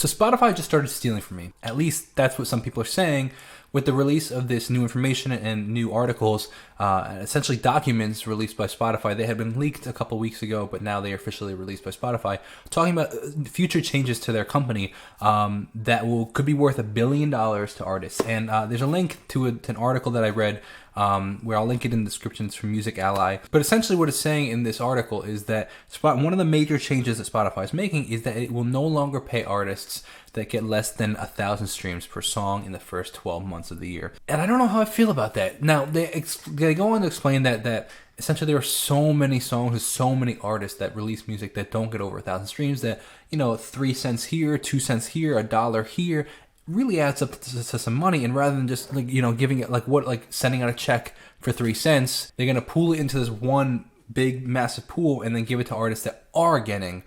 So Spotify just started stealing from me. At least that's what some people are saying. With the release of this new information and new articles, essentially documents released by Spotify, they had been leaked a couple weeks ago, but now they are officially released by Spotify, talking about future changes to their company that could be worth $1 billion to artists. And there's a link to an article that I read where I'll link it in the description. It's from Music Ally. But essentially what it's saying in this article is that one of the major changes that Spotify is making is that it will no longer pay artists that get less than 1,000 streams per song in the first 12 months of the year. And I don't know how I feel about that. Now, they go on to explain that essentially there are so many songs and so many artists that release music that don't get over 1,000 streams that, 3 cents here, 2 cents here, $1 here, really adds up to some money. And rather than just giving it sending out a check for 3 cents, they're gonna pool it into this one big massive pool and then give it to artists that are getting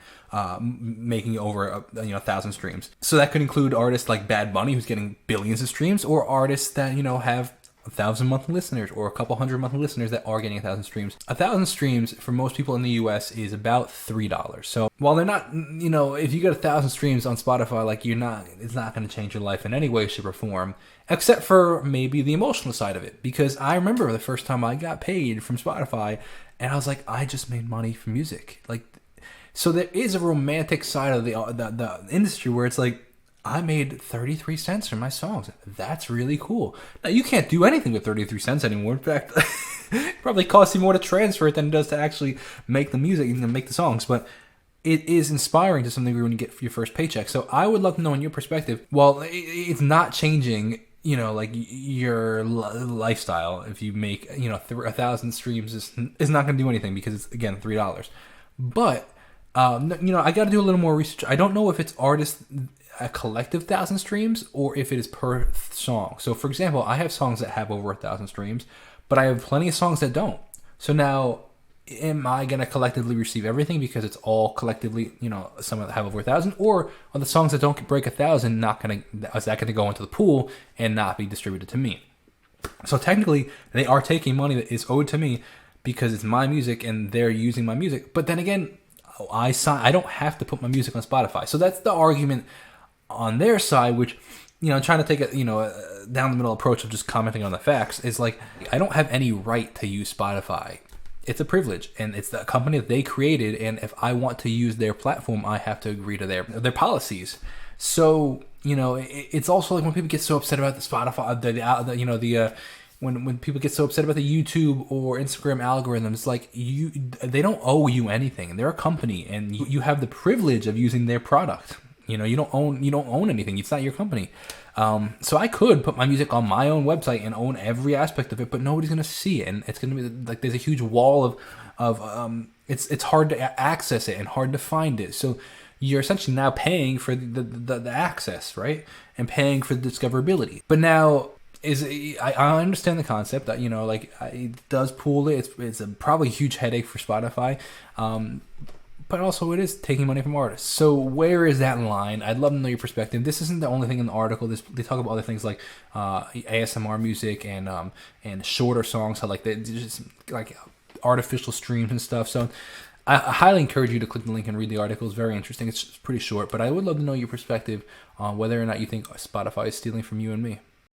making over 1,000 streams. So that could include artists like Bad Bunny, who's getting billions of streams, or artists that have 1,000 monthly listeners or a couple hundred monthly listeners that are getting 1,000 streams. 1,000 streams for most people in the US is about $3. So while they're not, if you get 1,000 streams on Spotify, it's not going to change your life in any way, shape, or form, except for maybe the emotional side of it. Because I remember the first time I got paid from Spotify, and I was like, I just made money from music. So there is a romantic side of the industry where it's like, I made 33 cents from my songs. That's really cool. Now, you can't do anything with 33 cents anymore. In fact, it probably costs you more to transfer it than it does to actually make the music and make the songs. But it is inspiring to some degree when you get your first paycheck. So I would love to know in your perspective, well, it's not changing, your lifestyle. If you make, 1,000 streams is not going to do anything because it's, again, $3. But I got to do a little more research. I don't know if it's artists a collective 1,000 streams or if it is per song. So, for example, I have songs that have over 1,000 streams, but I have plenty of songs that don't. So now, am I going to collectively receive everything because it's all collectively, some that have over 1,000, or are the songs that don't break 1,000 is that going to go into the pool and not be distributed to me? So technically, they are taking money that is owed to me because it's my music and they're using my music. But then again, I don't have to put my music on Spotify. So that's the argument on their side, which, trying to take a, down the middle approach of just commenting on the facts is like, I don't have any right to use Spotify. It's a privilege, and it's the company that they created. And if I want to use their platform, I have to agree to their policies. So, it's also like when people get so upset about the Spotify, when people get so upset about the YouTube or Instagram algorithms, like they don't owe you anything. They're a company, and you have the privilege of using their product. You don't own anything. It's not your company. So I could put my music on my own website and own every aspect of it, but nobody's gonna see it, and it's gonna be like there's a huge wall of it's hard to access it and hard to find it. So you're essentially now paying for the access, right, and paying for the discoverability. But now. I understand the concept that it does pool it. It's probably a huge headache for Spotify, but also it is taking money from artists. So where is that line? I'd love to know your perspective. This isn't the only thing in the article. They talk about other things like ASMR music and shorter songs, how they just like artificial streams and stuff. So I highly encourage you to click the link and read the article. It's very interesting. It's pretty short, but I would love to know your perspective on whether or not you think Spotify is stealing from you and me.